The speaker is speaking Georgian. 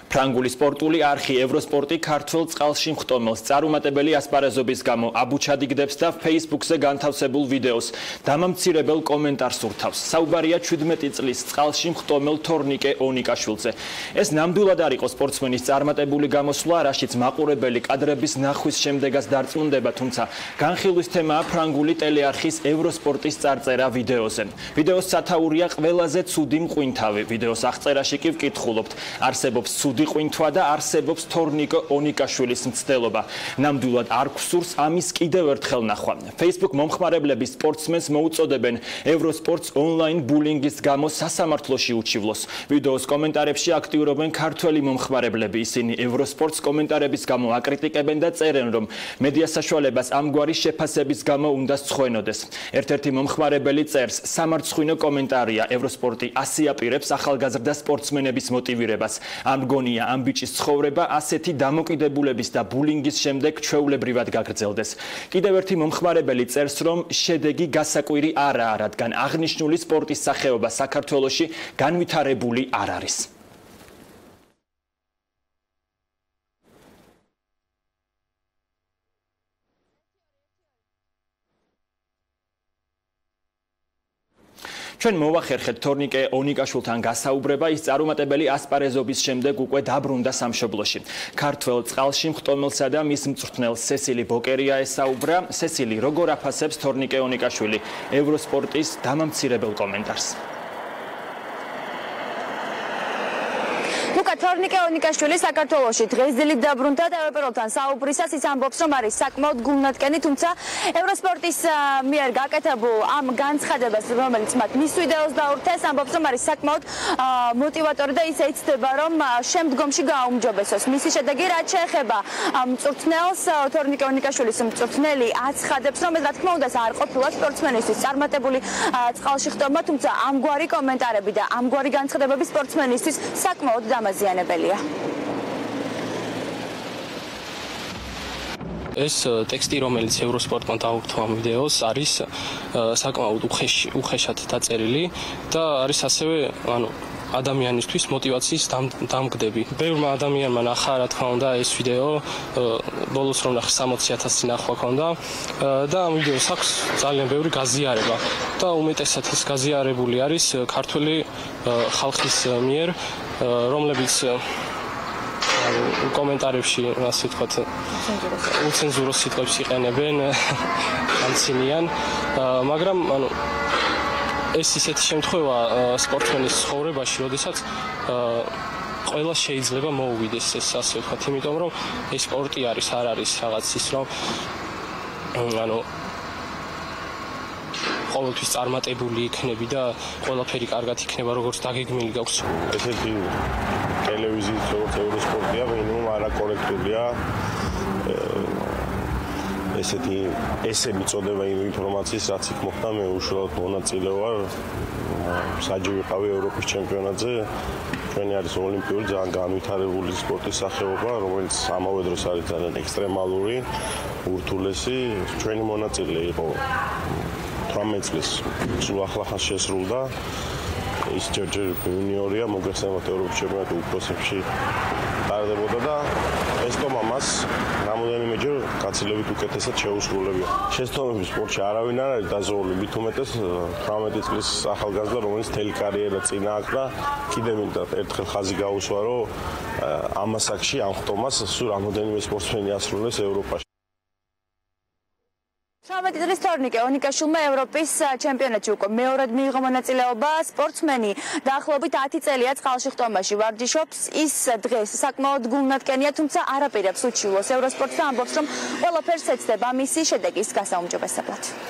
ფრანგული სპორტული არხი ევროსპორტი ქართველ წყალში მხტომელს წარუმატებელი ასპარეზობის გამო აბუჩადიგდებს და Facebook-ზე განთავსებულ ვიდეოს დამამცირებელ კომენტარს ურთავს. საუბარია 17 წლის წყალში მხტომელ თორნიკე ონიკაშვილზე. ეს ნამდვილად არ იყო სპორტსმენის წარმატებული გამოსვლა, რაშიც მაყურებელი კადრების ნახვის შემდეგაც დარწმუნდება, თუმცა განხილვის თემაა ფრანგული ტელეარხის ევროსპორტის წარწერა ვიდეოზე. ვიდეოს სათაურია ყველაზე ცუდი მყვინთავი. ვიდეოს აღწერაში კი ვკითხულობთ, არსებობს ცუდი ყვინთვა და არსებობს თორნიკე ონიკაშვილის მცდელობა. ნამდვილად არ გვსურს ამის კიდევ ერთხელ ნახვა. Facebook მომხმარებლები სპორტსმენს მოუწოდებენ ევროსპორტს ონლაინ ბულინგის გამო სასამართლოში უჩივლოს. ვიდეოს კომენტარებში აქტიურობენ ქართველი მომხმარებლები. ისინი ევროსპორტს კომენტარების გამო აკრიტიკებენ და წერენ, რომ მედია საშუალებას ამგვარი შეფასების გამო უნდა სწხვენოდეს. ერთ-ერთი მომხმარებელი წერს, სამარცხვინო კომენტარია, ევროსპორტი ასიაპირებს ახალგაზრდა სპორტსმენების მოტივირებას. ამ გონია ამ ბიჭის ცხოვრება ასეთი დამოკიდებულების და ბულინგის შემდეგ ჩვეულებრივად გაგრძელდეს. კიდევ ერთი მომხმარებელი წერს, რომ შედეგი გასაკვირი არაა, რადგან აღნიშნული სპორტის სახეობა საქართველოში განვითარებული არ არის. ჩვენ მოვახერხეთ თორნიკე ონიკაშვილთან გასაუბრება, ის წარუმატებელი ასპარეზობის შემდეგ უკვე დაბრუნდა სამშობლოში. ქართველ წყალში მხტომელსა და მის მწვრთნელს სესილი ბოკერია ესაუბრა. სესილი, როგორ აფასებს თორნიკე ონიკაშვილი ევროსპორტის დამამცირებელ კომენტარს? თორნიკე ონიკაშვილი საქართველოში დღეს დილით დაბრუნდა და ევროპელთან საუბრისას ის ამბობს, რომ არის საკმაოდ გულნათკენი, თუმცა ევროსპორტის მიერ გაკეთებულ ამ განცხადებას, რომელიც მათ მის ვიდეოს დაურთეს, ამბობს, რომ არის საკმაოდ მოტივატორი და ის ეცდება, რომ შემდგომში გააუმჯობესოს. მისი შედეგი რაც შეეხება მწვრთნელს, თორნიკე ონიკაშვილის მწვრთნელი აცხადებს, რომ ეს რა თქმა უნდა არ ყოფილა სპორტსმენისთვის წარმატებული წყალში ხტომა, თუმცა ამგვარი კომენტარები და ამგვარი განცხადებები სპორტსმენისთვის საკმაოდ დამაზიანებელია. ეს ტექსტი, რომელიც ევროსპორტმა დაურთო ამ ვიდეოს, არის საკმაოდ უხეშად დაწერილი და არის ასევე, ადამიანისთვის მოტივაციის დამგდები. ბევრმა ადამიანმა ნახა, რა თქმა უნდა, ეს ვიდეო, ბოლოს რომ ნახე 60,000 ნახვა ჰქონდა და ამ ვიდეოს აქვს ძალიან ბევრი გაზიარება და უმეტესად ეს გაზიარებული არის ქართული ხალხის მიერ, რომლებიც კომენტარებში, ასე ვთქვათ, უცენზურო სიტყვებს იყენებენ, ამცინიან, მაგრამ ეს ისეთი შემთხვევა სპორტსმენის ცხოვრებაში, როდესაც ყველა შეიძლება მოუვიდეს ეს, ასე ვთქვათ, იმიტომ რომ ეს სპორტი არის, არ არის რაღაც ის, რომ ყოველთვის წარმატებული იქნები და ყველაფერი კარგად იქნება, როგორც დაგეგმილი გაქვს. ესეთი ტელევიზიის როგორც ევროსპორტია, მინიმუმ არაკორექტულია. ესე მიწოდება იმ ინფორმაციის, რაც იქ მოხდა, მე უშუალოდ მონაწილე ვარ. საჯი ვიყავი ევროპის ჩემპიონატზე. ჩვენი არის ოლიმპიური ძალიან განვითარებული სპორტის სახეობა, რომელიც ამავე დროს არის ძალიან ექსტრემალური, ურთულესი. ჩვენი მონაწილე იყო 18 წლის, სულ ახლახან შესრულდა. ის ჯერჯერ იუნიორია, მოგესალმებით ევროპის ჩემპიონატი უფროსებში ტარდებოდა და ესტომა მას რამოდენიმეჯერ გაცილებით უკეთესად შეუსრულებია. შესაბამისად სპორტში არავინ არ არის დაზრული, მით უმეტეს 18 წლის ახალგაზრდა, რომელიც მთელი კარიერა წინა აქვს და კიდევ მინდა ერთხელ ხაზი გაუსვა, რომ ამ ასაკში ამ ხტომას სულ რამოდენიმე სპორტსმენი ასრულებს ევროპაში. 18 წლის თორნიკე ონიკაშვილმა ევროპის ჩემპიონატში უკვე მეორედ მიიღო მონაწილეობა. სპორტსმენი დაახლოებით 10 წელია წყალში ხტომაში ვარჯიშობს. ის დღეს საკმაოდ გულნათკენია, თუმცა არ აპირებს უჩივლოს ევროსპორტს და ამბობს, რომ ყველაფერს ეცდება მისი შედეგის გასაუმჯობესებლად.